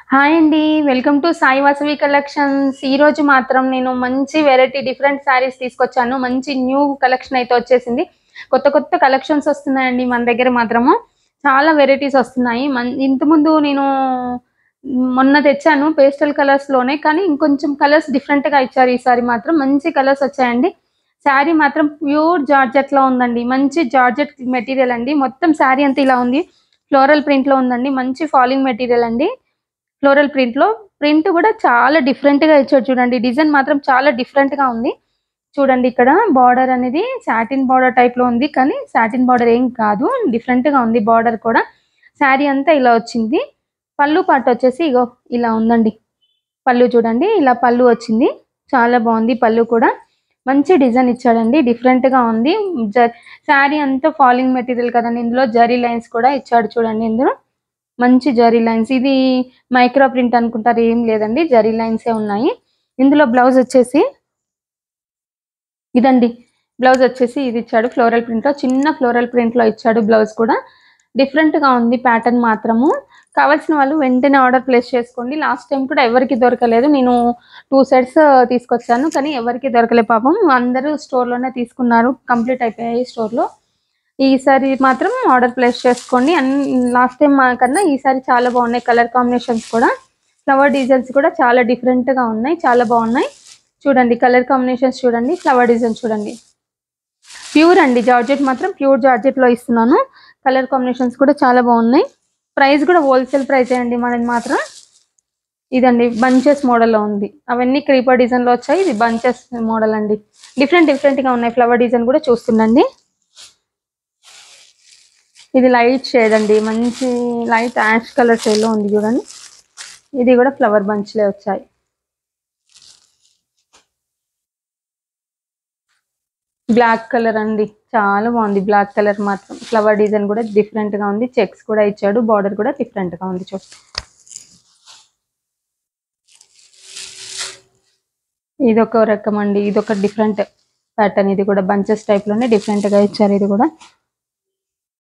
Hi అండి. Welcome to Sai Vasavi collections. ఈరోజు మాత్రం నేను మంచి వెరైటీ డిఫరెంట్ శారీస్ తీసుకొచ్చాను. మంచి న్యూ కలెక్షన్ అయితే వచ్చేసింది. కొత్త కొత్త కలెక్షన్స్ వస్తున్నాయండి మన దగ్గర మాత్రము. చాలా వెరైటీస్ వస్తున్నాయి. ఇంతకుముందు నేను మొన్న తెచ్చాను పేస్టల్ కలర్స్‌లోనే, కానీ ఇంకొంచెం కలర్స్ డిఫరెంట్‌గా ఇచ్చారు. ఈసారి మాత్రం మంచి కలర్స్ వచ్చాయండి. శారీ మాత్రం ప్యూర్ జార్జెట్‌లో ఉందండి. మంచి జార్జెట్ మెటీరియల్ అండి. మొత్తం శారీ అంతా ఇలా ఉంది. ఫ్లోరల్ ప్రింట్‌లో ఉందండి. మంచి ఫాలింగ్ మెటీరియల్ అండి. ఫ్లోరల్ ప్రింట్‌లో ప్రింట్ కూడా చాలా డిఫరెంట్‌గా ఇచ్చాడు చూడండి. డిజైన్ మాత్రం చాలా డిఫరెంట్‌గా ఉంది. చూడండి, ఇక్కడ బార్డర్ అనేది సాటిన్ బార్డర్ టైప్‌లో ఉంది. కానీ సాటిన్ బార్డర్ ఏం కాదు. డిఫరెంట్‌గా ఉంది బార్డర్ కూడా. శారీ అంతా ఇలా వచ్చింది. పళ్ళు పార్ట్ వచ్చేసి ఇగో ఇలా ఉందండి. పళ్ళు చూడండి, ఇలా పళ్ళు వచ్చింది. చాలా బాగుంది పళ్ళు కూడా. మంచి డిజైన్ ఇచ్చాడండి. డిఫరెంట్‌గా ఉంది. శారీ అంతా ఫాలింగ్ మెటీరియల్ కదండీ. ఇందులో జరీ లైన్స్ కూడా ఇచ్చాడు చూడండి ఇందులో. మంచి జరీ లైన్స్. ఇది మైక్రో ప్రింట్ అనుకుంటారు, ఏం లేదండి. జరీ లైన్సే ఉన్నాయి. ఇందులో బ్లౌజ్ వచ్చేసి ఇదండి. బ్లౌజ్ వచ్చేసి ఇది ఇచ్చాడు ఫ్లోరల్ ప్రింట్‌లో. చిన్న ఫ్లోరల్ ప్రింట్‌లో ఇచ్చాడు బ్లౌజ్ కూడా. డిఫరెంట్‌గా ఉంది ప్యాటర్న్ మాత్రము. కావాల్సిన వాళ్ళు వెంటనే ఆర్డర్ ప్లేస్ చేసుకోండి. లాస్ట్ టైం కూడా ఎవరికీ దొరకలేదు. నేను 2 సెట్స్ తీసుకొచ్చాను. కానీ ఎవరికీ దొరకలే పాపం. అందరూ స్టోర్‌లోనే తీసుకున్నారు. కంప్లీట్ అయిపోయాయి స్టోర్‌లో. ఈసారి మాత్రం ఆర్డర్ ప్లేస్ చేసుకోండి. లాస్ట్ టైం కన్నా ఈసారి చాలా బాగున్నాయి. కలర్ కాంబినేషన్స్ కూడా, ఫ్లవర్ డిజైన్స్ కూడా చాలా డిఫరెంట్‌గా ఉన్నాయి. చాలా బాగున్నాయి. చూడండి కలర్ కాంబినేషన్స్ చూడండి, ఫ్లవర్ డిజైన్ చూడండి. ప్యూర్ అండి. జార్జెట్ మాత్రం ప్యూర్ జార్జెట్‌లో ఇస్తున్నాను. కలర్ కాంబినేషన్స్ కూడా చాలా బాగున్నాయి. ప్రైస్ కూడా హోల్సేల్ ప్రైసే అండి మనది మాత్రం. ఇదండి బంచెస్ మోడల్‌లో ఉంది. అవన్నీ క్రీపర్ డిజైన్‌లో వచ్చాయి. ఇది బంచెస్ మోడల్ అండి. డిఫరెంట్‌గా ఉన్నాయి. ఫ్లవర్ డిజైన్ కూడా చూస్తుండండి. ఇది లైట్ షేడ్ అండి. మంచి లైట్ యాష్ కలర్ షేడ్‌లో ఉంది చూడండి. ఇది కూడా ఫ్లవర్ బంచ్‌లే వచ్చాయి. బ్లాక్ కలర్ అండి. చాలా బాగుంది బ్లాక్ కలర్ మాత్రం. ఫ్లవర్ డిజైన్ కూడా డిఫరెంట్‌గా ఉంది. చెక్స్ కూడా ఇచ్చాడు. బార్డర్ కూడా డిఫరెంట్‌గా ఉంది చూడండి. ఇదొక రకం అండి. ఇదొక డిఫరెంట్ ప్యాటర్న్. ఇది కూడా బంచెస్ టైప్‌లోనే డిఫరెంట్‌గా ఇచ్చారు ఇది కూడా.